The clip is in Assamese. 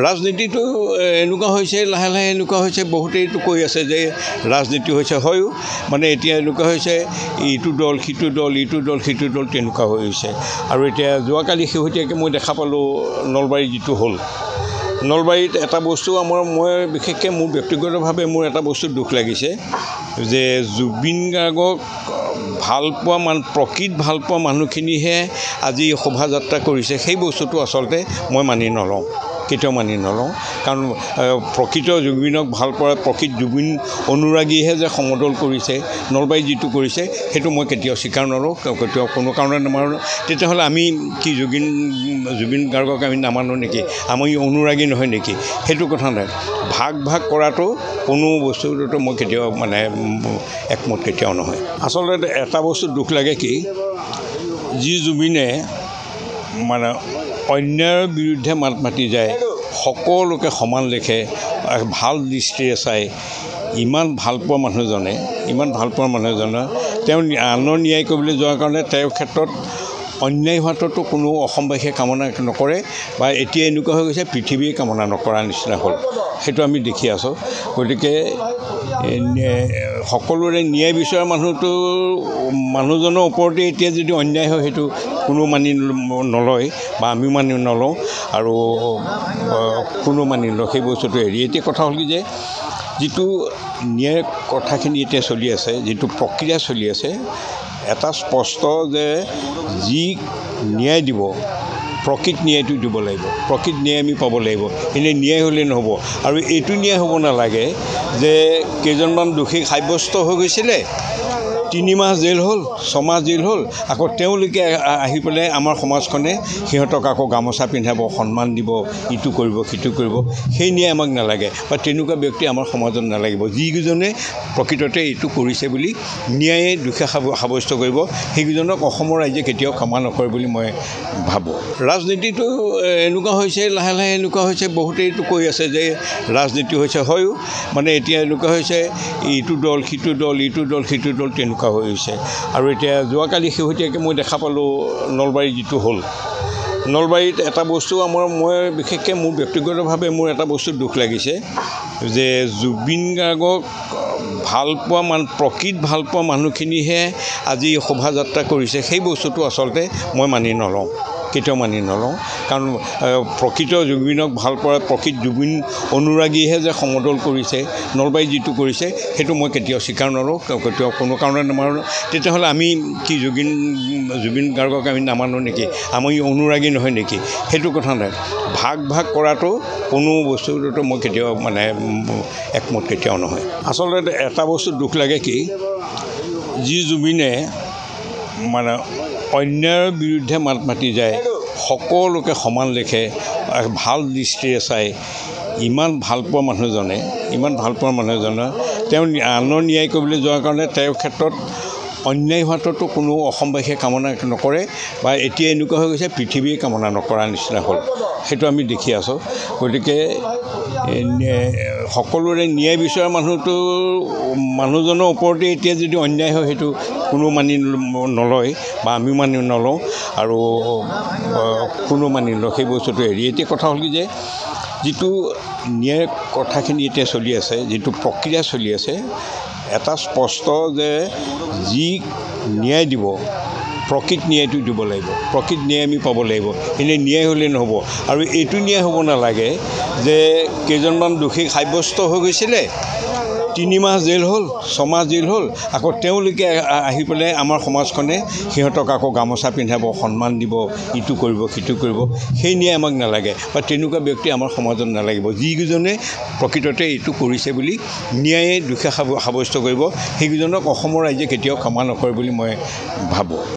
ৰাজনীতিটো এনেকুৱা হৈছে লাহে লাহে এনেকুৱা হৈছে বহুতেইটো কৈ আছে যে ৰাজনীতি হৈছে হয়ও মানে এতিয়া এনেকুৱা হৈছে ইটো দল সিটো দল ইটো দল সিটো দল তেনেকুৱা হৈ হৈছে আৰু এতিয়া যোৱাকালি শেহতীয়াকৈ মই দেখা পালোঁ নলবাৰী যিটো হ'ল নলবাৰীত এটা বস্তু মই বিশেষকৈ মোৰ ব্যক্তিগতভাৱে মোৰ এটা বস্তু দুখ লাগিছে যে জুবিন গাৰ্গক ভালপোৱা প্ৰকৃত ভালপোৱা মানুহখিনিহে আজি শোভাযাত্ৰা কৰিছে সেই বস্তুটো আচলতে মই মানি নলওঁ কেতিয়াও মানি নলওঁ কাৰণ প্ৰকৃত জুবিনক ভাল পোৱা প্ৰকৃত জুবিন অনুৰাগীহে যে সমদল কৰিছে নলবাৰী যিটো কৰিছে সেইটো মই কেতিয়াও স্বীকাৰ নলওঁ কেতিয়াও কোনো কাৰণত নামানো তেতিয়াহ'লে আমি কি জুবিন গাৰ্গক আমি নামানো নেকি আমি অনুৰাগী নহয় নেকি সেইটো কথা নাই ভাগ কৰাটো কোনো বস্তুটো মই কেতিয়াও মানে একমত কেতিয়াও নহয় আচলতে এটা বস্তু দুখ লাগে কি যি জুবিনে মানে অন্যায়ৰ বিৰুদ্ধে মাত মাতি যায় সকলোকে সমান লেখে ভাল দৃষ্টিৰে চাই ইমান ভালপোৱা মানুহজনে তেওঁ আনৰ ন্যায় কৰিবলৈ যোৱাৰ কাৰণে তেওঁৰ ক্ষেত্ৰত অন্যায় হোৱাটো কোনো অসমবাসীয়ে কামনা নকৰে বা এতিয়া এনেকুৱা হৈ গৈছে পৃথিৱীয়ে কামনা নকৰা নিচিনা হ'ল সেইটো আমি দেখি আছোঁ গতিকে সকলোৰে ন্যায় বিচৰা মানুহজনৰ ওপৰতে এতিয়া যদি অন্যায় হয় সেইটো কোনো মানি নলয় বা আমি মানি নলওঁ আৰু কোনো মানি নলওঁ সেই বস্তুটো এৰি এতিয়া কথা হ'ল কি যে যিটো ন্যায় কথাখিনি এতিয়া চলি আছে যিটো প্ৰক্ৰিয়া চলি আছে এটা স্পষ্ট যে যি ন্যায় দিব প্ৰকৃত ন্যায়টো দিব লাগিব প্ৰকৃত ন্যায় আমি পাব লাগিব এনেই ন্যায় হ'লেই নহ'ব আৰু এইটো ন্যায় হ'ব নালাগে যে কেইজনমান দোষী সাব্যস্ত হৈ গৈছিলে 3 মাহ জেল হ'ল 6 মাহ জেল হ'ল আকৌ তেওঁলোকে আহি পেলাই আমাৰ সমাজখনে সিহঁতক আকৌ গামোচা পিন্ধাব সন্মান দিব ইটো কৰিব সিটো কৰিব সেই ন্যায় আমাক নালাগে বা তেনেকুৱা ব্যক্তি আমাৰ সমাজত নালাগিব যিকেইজনে প্ৰকৃততে এইটো কৰিছে বুলি ন্যায়ে দোষী সাব্যস্ত কৰিব সেইকেইজনক অসমৰ ৰাইজে কেতিয়াও ক্ষমা নকৰে বুলি মই ভাবোঁ ৰাজনীতিটো এনেকুৱা হৈছে লাহে লাহে এনেকুৱা হৈছে বহুতেইটো কৈ আছে যে ৰাজনীতি হৈছে হয়ও মানে এতিয়া এনেকুৱা হৈছে ইটো দল সিটো দল ইটো দল সিটো দল তেনেকুৱা হৈ হৈছে আৰু এতিয়া যোৱাকালি শেহতীয়াকৈ মই দেখা পালোঁ নলবাৰী যিটো হ'ল নলবাৰীত এটা বস্তু মই বিশেষকৈ মোৰ ব্যক্তিগতভাৱে মোৰ এটা বস্তু দুখ লাগিছে যে জুবিন গাৰ্গক প্ৰকৃত ভালপোৱা মানুহখিনিহে আজি শোভাযাত্ৰা কৰিছে সেই বস্তুটো আচলতে মই মানি নলওঁ কেতিয়াও মানি নলওঁ কাৰণ প্ৰকৃত জুবিনক ভালপোৱা প্ৰকৃত জুবিন অনুৰাগীহে যে সমদল কৰিছে নলবাৰী যিটো কৰিছে সেইটো মই কেতিয়াও স্বীকাৰ নলওঁ কেতিয়াও কোনো কাৰণত নামানো তেতিয়াহ'লে আমি কি জুবিন গাৰ্গক আমি নামানো নেকি আমি অনুৰাগী নহয় নেকি সেইটো কথা নাই ভাগ কৰাটো কোনো বস্তুটো মই কেতিয়াও মানে একমত কেতিয়াও নহয় আচলতে এটা বস্তু দুখ লাগে কি যি জুবিনে মানে অন্যায়ৰ বিৰুদ্ধে মাত মাতি যায় সকলোকে সমান লেখে ভাল দৃষ্টিৰে চাই ইমান ভালপোৱা মানুহজনে তেওঁ আনৰ ন্যায় কৰিবলৈ যোৱাৰ কাৰণে তেওঁৰ ক্ষেত্ৰত অন্যায় হোৱাটো কোনো অসমবাসীয়ে কামনা নকৰে বা এতিয়া এনেকুৱা হৈ গৈছে পৃথিৱীয়ে কামনা নকৰা নিচিনা হ'ল সেইটো আমি দেখি আছোঁ গতিকে সকলোৰে ন্যায় বিচৰা মানুহজনৰ ওপৰতে এতিয়া যদি অন্যায় হয় সেইটো কোনো মানি নলয় বা আমি মানি নলওঁ আৰু কোনো মানি নলওঁ সেই বস্তুটো এৰি এতিয়া কথা হ'ল কি যে যিটো ন্যায় কথাখিনি এতিয়া চলি আছে যিটো প্ৰক্ৰিয়া চলি আছে এটা স্পষ্ট যে যি ন্যায় দিব প্ৰকৃত ন্যায়টো দিব লাগিব প্ৰকৃত ন্যায় আমি পাব লাগিব এনেই ন্যায় হ'লেই নহ'ব আৰু এইটো ন্যায় হ'ব নালাগে যে কেইজনমান দোষী সাব্যস্ত হৈ গৈছিলে 3 মাহ জেল হ'ল 6 মাহ জেল হ'ল আকৌ তেওঁলোকে আহি পেলাই আমাৰ সমাজখনে সিহঁতক আকৌ গামোচা পিন্ধাব সন্মান দিব ইটো কৰিব সিটো কৰিব সেই ন্যায় আমাক নালাগে বা তেনেকুৱা ব্যক্তি আমাৰ সমাজত নালাগিব যিকেইজনে প্ৰকৃততে এইটো কৰিছে বুলি ন্যায়ে দোষী সাব্যস্ত কৰিব সেইকেইজনক অসমৰ ৰাইজে কেতিয়াও ক্ষমা নকৰে বুলি মই ভাবোঁ